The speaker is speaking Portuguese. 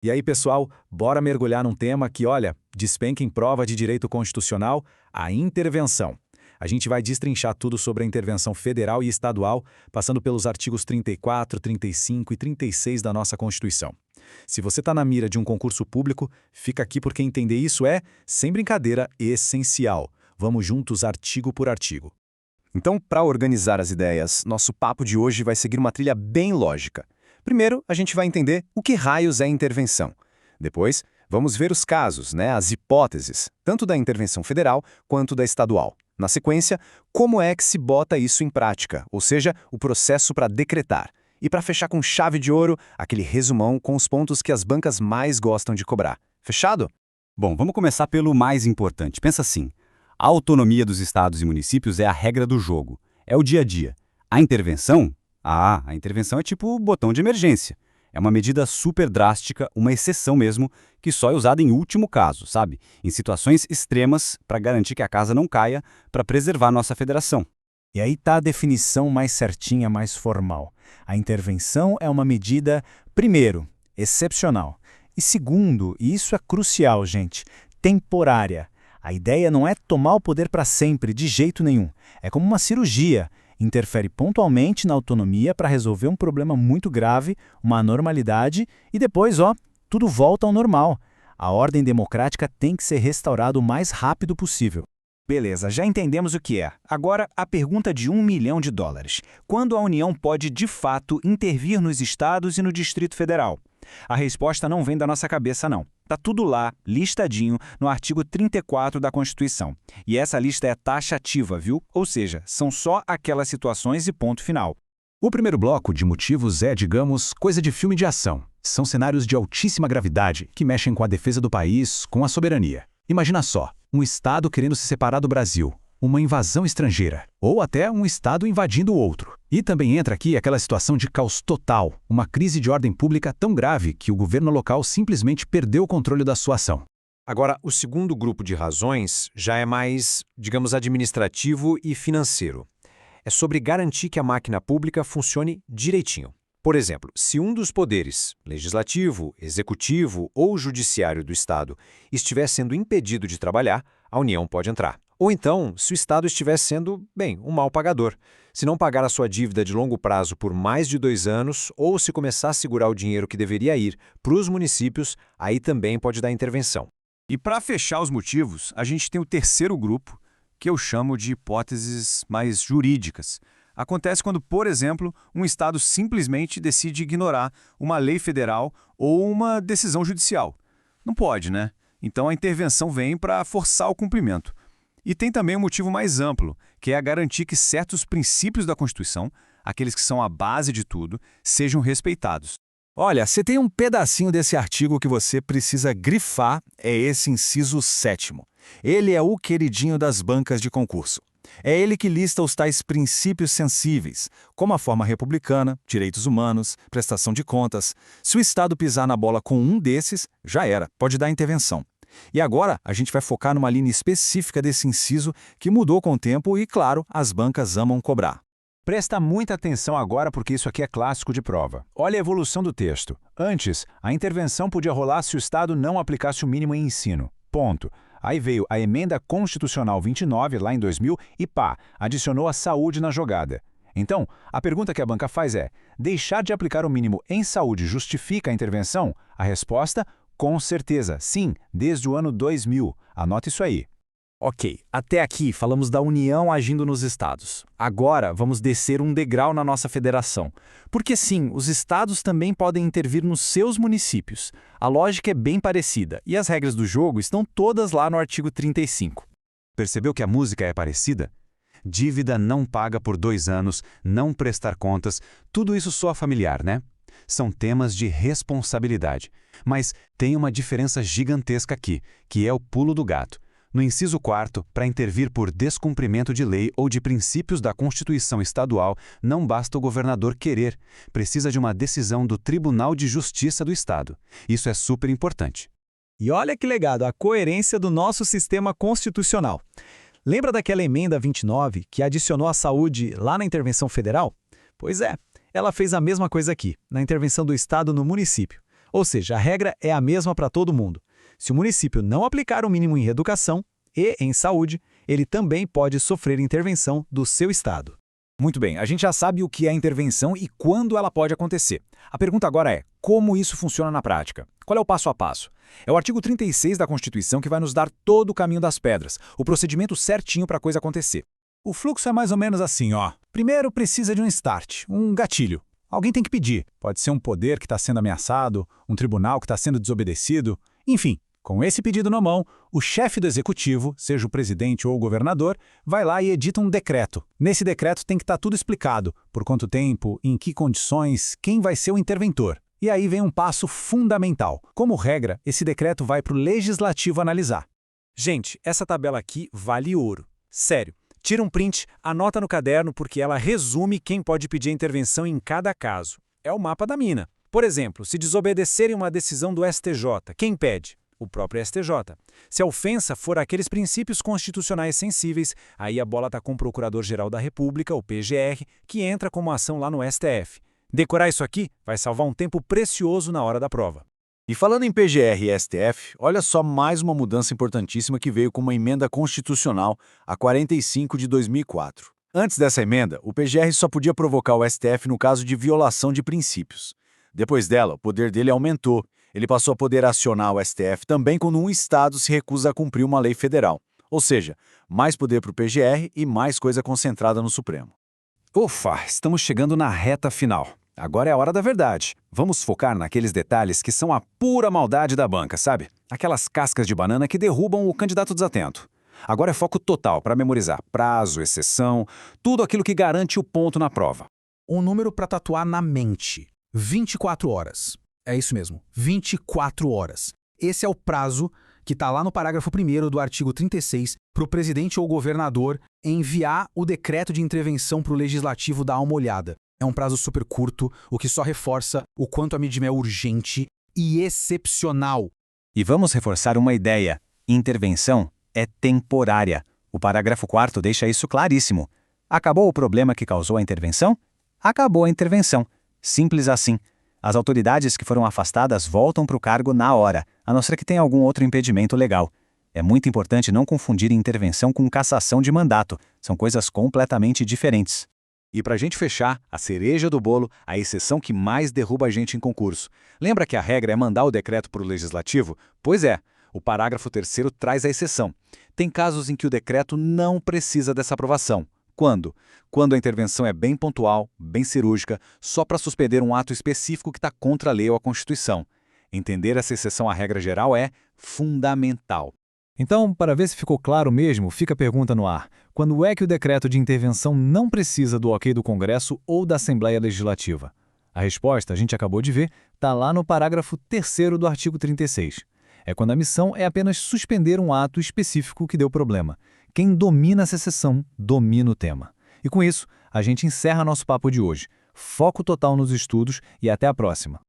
E aí, pessoal, bora mergulhar num tema que, olha, despenca em prova de direito constitucional, a intervenção. A gente vai destrinchar tudo sobre a intervenção federal e estadual, passando pelos artigos 34, 35 e 36 da nossa Constituição. Se você está na mira de um concurso público, fica aqui porque entender isso é, sem brincadeira, essencial. Vamos juntos artigo por artigo. Então, para organizar as ideias, nosso papo de hoje vai seguir uma trilha bem lógica. Primeiro, a gente vai entender o que raios é intervenção. Depois, vamos ver os casos, as hipóteses, tanto da intervenção federal quanto da estadual. Na sequência, como é que se bota isso em prática, ou seja, o processo para decretar. E para fechar com chave de ouro, aquele resumão com os pontos que as bancas mais gostam de cobrar. Fechado? Bom, vamos começar pelo mais importante. Pensa assim, a autonomia dos estados e municípios é a regra do jogo, é o dia a dia. A intervenção? A intervenção é tipo botão de emergência. É uma medida super drástica, uma exceção mesmo, que só é usada em último caso, sabe? Em situações extremas, para garantir que a casa não caia, para preservar nossa federação. E aí está a definição mais certinha, mais formal. A intervenção é uma medida, primeiro, excepcional. E segundo, e isso é crucial, gente, temporária. A ideia não é tomar o poder para sempre, de jeito nenhum. É como uma cirurgia. Interfere pontualmente na autonomia para resolver um problema muito grave, uma anormalidade, e depois, tudo volta ao normal. A ordem democrática tem que ser restaurada o mais rápido possível. Beleza, já entendemos o que é. Agora, a pergunta de $1 milhão. Quando a União pode, de fato, intervir nos estados e no Distrito Federal? A resposta não vem da nossa cabeça, não. Tá tudo lá, listadinho, no artigo 34 da Constituição. E essa lista é taxativa, viu? Ou seja, são só aquelas situações e ponto final. O primeiro bloco de motivos é, digamos, coisa de filme de ação. São cenários de altíssima gravidade que mexem com a defesa do país, com a soberania. Imagina só, um estado querendo se separar do Brasil, uma invasão estrangeira, ou até um estado invadindo o outro. E também entra aqui aquela situação de caos total, uma crise de ordem pública tão grave que o governo local simplesmente perdeu o controle da sua ação. Agora, o segundo grupo de razões já é mais, digamos, administrativo e financeiro. É sobre garantir que a máquina pública funcione direitinho. Por exemplo, se um dos poderes, legislativo, executivo ou judiciário do Estado, estiver sendo impedido de trabalhar, a União pode entrar. Ou então, se o Estado estiver sendo, um mau pagador. Se não pagar a sua dívida de longo prazo por mais de 2 anos, ou se começar a segurar o dinheiro que deveria ir para os municípios, aí também pode dar intervenção. E para fechar os motivos, a gente tem o terceiro grupo, que eu chamo de hipóteses mais jurídicas. Acontece quando, por exemplo, um Estado simplesmente decide ignorar uma lei federal ou uma decisão judicial. Não pode, né? Então a intervenção vem para forçar o cumprimento. E tem também um motivo mais amplo, que é a garantir que certos princípios da Constituição, aqueles que são a base de tudo, sejam respeitados. Olha, se tem um pedacinho desse artigo que você precisa grifar, é esse inciso 7º. Ele é o queridinho das bancas de concurso. É ele que lista os tais princípios sensíveis, como a forma republicana, direitos humanos, prestação de contas. Se o Estado pisar na bola com um desses, já era, pode dar intervenção. E agora a gente vai focar numa linha específica desse inciso que mudou com o tempo e, claro, as bancas amam cobrar. Presta muita atenção agora porque isso aqui é clássico de prova. Olha a evolução do texto. Antes, a intervenção podia rolar se o Estado não aplicasse o mínimo em ensino. Ponto. Aí veio a Emenda Constitucional 29, lá em 2000, e adicionou a saúde na jogada. Então, a pergunta que a banca faz é, deixar de aplicar o mínimo em saúde justifica a intervenção? A resposta, com certeza, sim, desde o ano 2000. Anota isso aí. Ok, até aqui falamos da União agindo nos estados. Agora vamos descer um degrau na nossa federação. Porque sim, os estados também podem intervir nos seus municípios. A lógica é bem parecida e as regras do jogo estão todas lá no artigo 35. Percebeu que a música é parecida? Dívida não paga por 2 anos, não prestar contas, tudo isso soa familiar, né? São temas de responsabilidade. Mas tem uma diferença gigantesca aqui, que é o pulo do gato. No inciso 4º, para intervir por descumprimento de lei ou de princípios da Constituição Estadual, não basta o governador querer, precisa de uma decisão do Tribunal de Justiça do Estado. Isso é super importante. E olha que legado, a coerência do nosso sistema constitucional. Lembra daquela emenda 29 que adicionou a saúde lá na intervenção federal? Pois é, ela fez a mesma coisa aqui, na intervenção do Estado no município. Ou seja, a regra é a mesma para todo mundo. Se o município não aplicar o mínimo em educação e em saúde, ele também pode sofrer intervenção do seu estado. Muito bem, a gente já sabe o que é intervenção e quando ela pode acontecer. A pergunta agora é, como isso funciona na prática? Qual é o passo a passo? É o artigo 36 da Constituição que vai nos dar todo o caminho das pedras, o procedimento certinho para a coisa acontecer. O fluxo é mais ou menos assim, ó. Primeiro precisa de um start, um gatilho. Alguém tem que pedir. Pode ser um poder que está sendo ameaçado, um tribunal que está sendo desobedecido. Enfim, com esse pedido na mão, o chefe do executivo, seja o presidente ou o governador, vai lá e edita um decreto. Nesse decreto tem que estar tudo explicado, por quanto tempo, em que condições, quem vai ser o interventor. E aí vem um passo fundamental. Como regra, esse decreto vai para o legislativo analisar. Gente, essa tabela aqui vale ouro. Sério. Tira um print, anota no caderno porque ela resume quem pode pedir intervenção em cada caso. É o mapa da mina. Por exemplo, se desobedecerem uma decisão do STJ, quem pede? O próprio STJ. Se a ofensa for aqueles princípios constitucionais sensíveis, aí a bola está com o Procurador-Geral da República, o PGR, que entra com uma ação lá no STF. Decorar isso aqui vai salvar um tempo precioso na hora da prova. E falando em PGR e STF, olha só mais uma mudança importantíssima que veio com uma emenda constitucional, a 45 de 2004. Antes dessa emenda, o PGR só podia provocar o STF no caso de violação de princípios. Depois dela, o poder dele aumentou. Ele passou a poder acionar o STF também quando um Estado se recusa a cumprir uma lei federal. Ou seja, mais poder para o PGR e mais coisa concentrada no Supremo. Ufa, estamos chegando na reta final. Agora é a hora da verdade. Vamos focar naqueles detalhes que são a pura maldade da banca, sabe? Aquelas cascas de banana que derrubam o candidato desatento. Agora é foco total para memorizar prazo, exceção, tudo aquilo que garante o ponto na prova. Um número para tatuar na mente. 24 horas. É isso mesmo, 24 horas. Esse é o prazo que está lá no parágrafo 1º do artigo 36 para o presidente ou governador enviar o decreto de intervenção para o legislativo dar uma olhada. É um prazo super curto, o que só reforça o quanto a medida é urgente e excepcional. E vamos reforçar uma ideia. Intervenção é temporária. O parágrafo 4º deixa isso claríssimo. Acabou o problema que causou a intervenção? Acabou a intervenção. Simples assim. As autoridades que foram afastadas voltam para o cargo na hora, a não ser que tenha algum outro impedimento legal. É muito importante não confundir intervenção com cassação de mandato. São coisas completamente diferentes. E para a gente fechar, a cereja do bolo, a exceção que mais derruba a gente em concurso. Lembra que a regra é mandar o decreto para o legislativo? Pois é, o parágrafo 3º traz a exceção. Tem casos em que o decreto não precisa dessa aprovação. Quando? Quando a intervenção é bem pontual, bem cirúrgica, só para suspender um ato específico que está contra a lei ou a Constituição. Entender essa exceção à regra geral é fundamental. Então, para ver se ficou claro mesmo, fica a pergunta no ar. Quando é que o decreto de intervenção não precisa do ok do Congresso ou da Assembleia Legislativa? A resposta, a gente acabou de ver, está lá no parágrafo 3º do artigo 36. É quando a missão é apenas suspender um ato específico que deu problema. Quem domina essa exceção, domina o tema. E com isso, a gente encerra nosso papo de hoje. Foco total nos estudos e até a próxima.